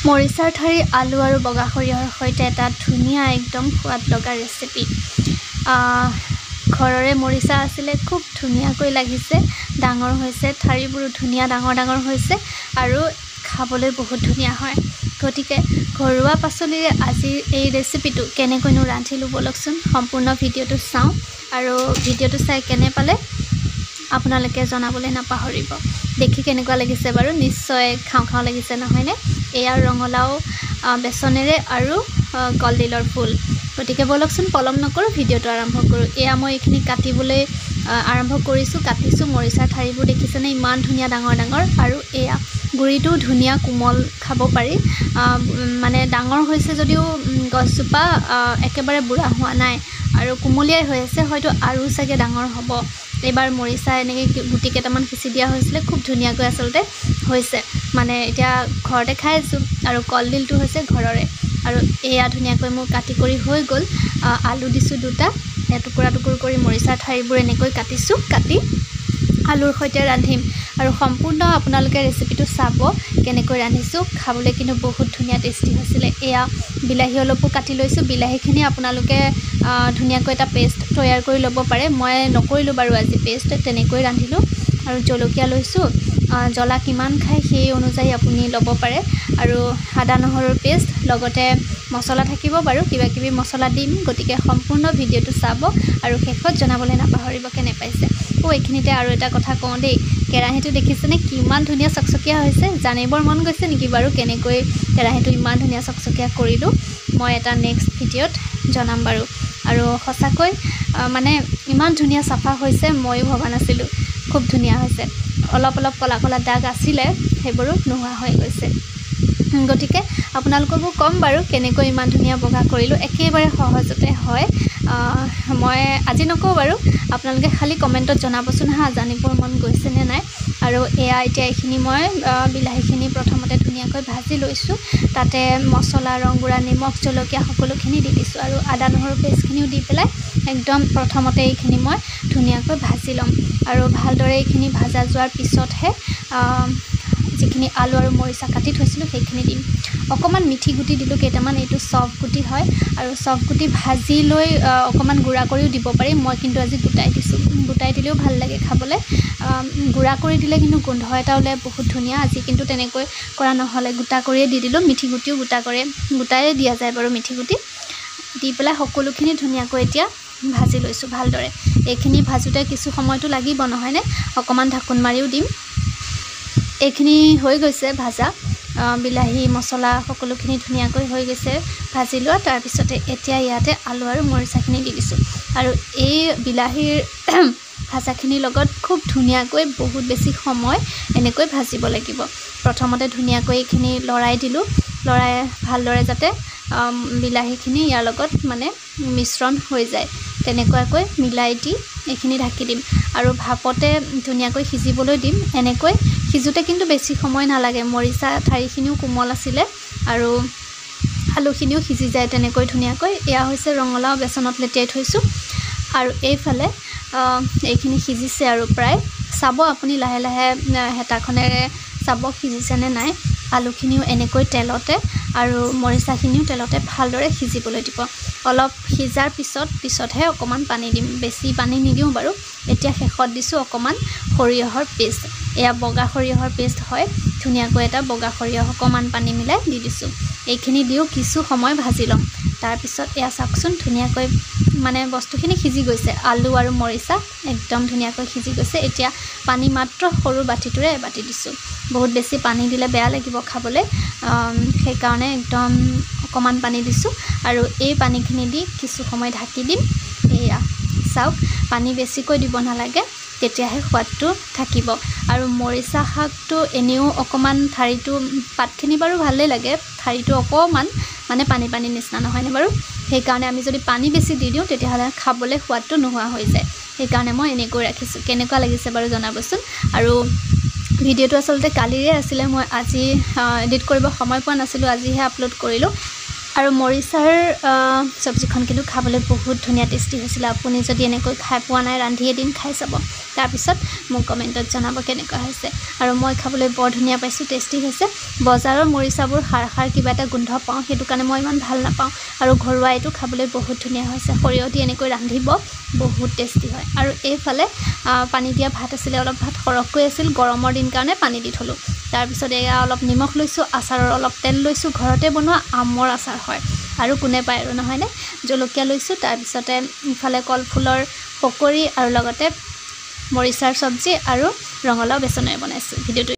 মৰিচাৰ ঠাৰি আলু আৰু বগা সৰিয়হৰ সৈতে এটা ধুনীয়া একদম সোৱাদ লগা ৰেচিপি। ঘৰৰে মৰিচা আছিলে, খুব ধুনীয়াকৈ লাগিছে, ডাঙৰ হৈছে, ঠাৰিবোৰো ধুনীয়া ডাঙৰ ডাঙৰ হৈছে আৰু খাবলৈ বহুত ধুনীয়া হয়। গতিকে ঘৰুৱা পাচলিৰে আজিৰ এই ৰেচিপিটো কেনেকৈনো ৰান্ধিলোঁ বলকচোন সম্পূৰ্ণ ভিডিঅ'টো চাওঁ আৰু ভিডিঅ'টো চাই কেনে পালে আপোনালোকে জনাবলৈ নাপাহৰিব। দেখি কেনেকুৱা লাগিছে বাৰু, নিশ্চয় খাওঁ খাওঁ লাগিছে নহয়নে? এয়া ৰঙালাও বেচনেৰে আৰু কলডিলৰ ফুল। গতিকে বলকচোন পলম নকৰোঁ, ভিডিঅ'টো আৰম্ভ কৰোঁ। এয়া মই এইখিনি কাটিবলৈ আৰম্ভ কৰিছোঁ, কাটিছোঁ। মৰিচাৰ ঠাৰিবোৰ দেখিছেনে ইমান ধুনীয়া ডাঙৰ ডাঙৰ, আৰু এয়া গুৰিটো ধুনীয়া কোমল, খাব পাৰি। মানে ডাঙৰ হৈছে যদিও গছজোপা একেবাৰে বুঢ়া হোৱা নাই আৰু কোমলীয়াই হৈ আছে, হয়তো আৰু চাগে ডাঙৰ হ'ব। এইবাৰ মৰিচা এনেকৈ গুটি কেইটামান সিঁচি দিয়া হৈছিলে, খুব ধুনীয়াকৈ আচলতে হৈছে। মানে এতিয়া ঘৰতে খাই আছোঁ আৰু কলডিলটো হৈছে ঘৰৰে। আৰু এয়া ধুনীয়াকৈ মোৰ কাটি কৰি হৈ গ'ল। আলু দিছোঁ দুটা, টুকুৰা টুকুৰ কৰি মৰিচাৰ ঠাৰিবোৰ এনেকৈ কাটিছোঁ, কাটি আলুৰ সৈতে ৰান্ধিম। আৰু সম্পূৰ্ণ আপোনালোকে ৰেচিপিটো চাব কেনেকৈ ৰান্ধিছোঁ, খাবলৈ কিন্তু বহুত ধুনীয়া টেষ্টি হৈছিলে। এয়া বিলাহী অলপো কাটি লৈছোঁ, বিলাহীখিনি আপোনালোকে ধুনীয়াকৈ এটা পেষ্ট তৈয়াৰ কৰি ল'ব পাৰে। মই নকৰিলোঁ বাৰু আজি পেষ্ট, তেনেকৈ ৰান্ধিলোঁ। আৰু জলকীয়া লৈছোঁ, জ্বলা কিমান খায় সেই অনুযায়ী আপুনি ল'ব পাৰে। আৰু আদা নহৰুৰ পেষ্ট, লগতে মছলা থাকিব বাৰু, কিবা কিবি মছলা দিম। গতিকে সম্পূৰ্ণ ভিডিঅ'টো চাব আৰু শেষত জনাবলৈ নাপাহৰিব কেনে পাইছে। এইখিনিতে আৰু এটা কথা কওঁ দেই, কেৰাহীটো দেখিছেনে কিমান ধুনীয়া চকচকীয়া হৈছে? জানিবৰ মন গৈছে নেকি বাৰু কেনেকৈ কেৰাহীটো ইমান ধুনীয়া চকচকীয়া কৰিলোঁ? মই এটা নেক্সট ভিডিঅ'ত জনাম বাৰু। আৰু সঁচাকৈ মানে ইমান ধুনীয়া চাফা হৈছে, ময়ো ভবা নাছিলোঁ। খুব ধুনীয়া হৈছে। অলপ অলপ ক'লা ক'লা দাগ আছিলে, সেইবোৰো নোহোৱা হৈ গৈছে। গতিকে আপোনালোককো ক'ম বাৰু কেনেকৈ ইমান ধুনীয়া বগা কৰিলোঁ, একেবাৰে সহজতে হয়। মই আজি নকওঁ বাৰু, আপোনালোকে খালী কমেণ্টত জনাবচোন হা, জানিবৰ মন গৈছেনে নাই। আৰু এয়া এতিয়া এইখিনি মই বিলাহীখিনি প্ৰথমতে ধুনীয়াকৈ ভাজি লৈছোঁ। তাতে মছলা, ৰংগুড়া, নিমখ, জলকীয়া সকলোখিনি দি দিছোঁ আৰু আদা নহৰু পেষ্টখিনিও দি পেলাই একদম প্ৰথমতে এইখিনি মই ধুনীয়াকৈ ভাজি ল'ম। আৰু ভালদৰে এইখিনি ভাজা যোৱাৰ পিছতহে যিখিনি আলু আৰু মৰিচা কাটি থৈছিলোঁ সেইখিনি দিম। অকণমান মিঠি গুটি দিলোঁ কেইটামান, এইটো চফ গুটি হয় আৰু চফ গুটি ভাজি লৈ অকণমান গুড়া কৰিও দিব পাৰি। মই কিন্তু আজি গোটাই দিছোঁ, গোটাই দিলেও ভাল লাগে খাবলৈ। গুড়া কৰি দিলে কিন্তু গোন্ধ এটা ওলাই বহুত ধুনীয়া। আজি কিন্তু তেনেকৈ কৰা নহ'লে গোটা কৰিয়ে দি দিলোঁ। মিঠি গুটিও গোটাই দিয়া যায় বাৰু, মিঠি গুটি দি পেলাই সকলোখিনি ধুনীয়াকৈ এতিয়া ভাজি লৈছোঁ ভালদৰে। এইখিনি ভাজোঁতে কিছু সময়টো লাগিব নহয়নে? অকণমান ঢাকোন মাৰিও দিম। এইখিনি হৈ গৈছে ভাজা, বিলাহী মছলা সকলোখিনি ধুনীয়াকৈ হৈ গৈছে ভাজি লোৱা। তাৰপিছতে এতিয়া ইয়াতে আলু আৰু মৰিচাখিনি দি দিছোঁ। আৰু এই বিলাহীৰ ভাজাখিনিৰ লগত খুব ধুনীয়াকৈ বহুত বেছি সময় এনেকৈ ভাজিব লাগিব। প্ৰথমতে ধুনীয়াকৈ এইখিনি লৰাই দিলোঁ, লৰাই ভালদৰে যাতে বিলাহীখিনি ইয়াৰ লগত মানে মিশ্ৰণ হৈ যায়, তেনেকুৱাকৈ মিলাই দি এইখিনি ঢাকি দিম আৰু ভাপতে ধুনীয়াকৈ সিজিবলৈ দিম। এনেকৈ সিজোঁতে কিন্তু বেছি সময় নালাগে, মৰিচা ঠাৰিখিনিও কোমল আছিলে আৰু আলুখিনিও সিজি যায় তেনেকৈ ধুনীয়াকৈ। এয়া হৈছে ৰঙালাও বেচনত লেটিয়াই থৈছোঁ আৰু এইফালে এইখিনি সিজিছে আৰু প্ৰায়। চাব আপুনি লাহে লাহে হেতাখনেৰে চাব সিজিছেনে নাই। আলুখিনিও এনেকৈ তেলতে আৰু মৰিচাখিনিও তেলতে ভালদৰে সিজিবলৈ দিব। অলপ সিজাৰ পিছতহে অকণমান পানী দিম, বেছি পানী নিদিওঁ বাৰু। এতিয়া শেষত দিছোঁ অকণমান সৰিয়হৰ পেষ্ট, এয়া বগা সৰিয়হৰ পেষ্ট হয়। ধুনীয়াকৈ এটা বগা সৰিয়হ অকণমান পানী মিলাই দি দিছোঁ। এইখিনি দিও কিছু সময় ভাজি ল'ম। তাৰপিছত এয়া চাওকচোন ধুনীয়াকৈ মানে বস্তুখিনি সিজি গৈছে, আলু আৰু মৰিচা একদম ধুনীয়াকৈ সিজি গৈছে। এতিয়া পানী মাত্ৰ সৰু বাতিটোৰে এবাতি দিছোঁ। বহুত বেছি পানী দিলে বেয়া লাগিব খাবলৈ, সেইকাৰণে একদম অকণমান পানী দিছোঁ আৰু এই পানীখিনি দি কিছু সময় ঢাকি দিম। এয়া চাওক, পানী বেছিকৈ দিব নালাগে, তেতিয়াহে সোৱাদটো থাকিব। আৰু মৰিচা শাকটো এনেও অকণমান ঠাৰিটো, পাতখিনি বাৰু ভালেই লাগে, ঠাৰিটো অকণমান মানে পানী পানী নিচিনা নহয়নে বাৰু? সেইকাৰণে আমি যদি পানী বেছি দি দিওঁ তেতিয়াহ'লে খাবলৈ সোৱাদটো নোহোৱা হৈ যায়। সেইকাৰণে মই এনেকৈ ৰাখিছোঁ। কেনেকুৱা লাগিছে বাৰু জনাবচোন। আৰু ভিডিঅ'টো আচলতে কালিৰে আছিলে, মই আজি এডিট কৰিব সময় পোৱা নাছিলোঁ, আজিহে আপলোড কৰিলোঁ। আৰু মৰিচাৰ চব্জিখন কিন্তু খাবলৈ বহুত ধুনীয়া টেষ্টি হৈছিল আপুনি যদি এনেকৈ খাই পোৱা নাই ৰান্ধি এদিন খাই চাব তাৰপিছত মোক কমেণ্টত জনাব কেনেকুৱা হৈছে আৰু মই খাবলৈ বৰ ধুনীয়া পাইছোঁ টেষ্টি হৈছে বজাৰৰ মৰিচাবোৰ খাৰ কিবা এটা গোন্ধ পাওঁ সেইটো কাৰণে মই ইমান ভাল নাপাওঁ আৰু ঘৰুৱা এইটো খাবলৈ বহুত ধুনীয়া হৈছে সৰিয়হ দি এনেকৈ ৰান্ধিব বহুত টেষ্টি হয় আৰু এইফালে পানী দিয়া ভাত আছিলে অলপ ভাত সৰহকৈ আছিল গৰমৰ দিন কাৰণে পানী দি থলোঁ তাৰপিছত এয়া অলপ নিমখ লৈছোঁ আচাৰৰ অলপ তেল লৈছোঁ ঘৰতে বনোৱা আমৰ আচাৰ হয় আৰু কোনে পায় আৰু নহয়নে জলকীয়া লৈছোঁ তাৰপিছতে ইফালে কলফুলৰ পকৰি আৰু লগতে মৰিচাৰ চব্জি আৰু ৰঙালাও বেচনেৰে বনাইছোঁ ভিডিঅ'টো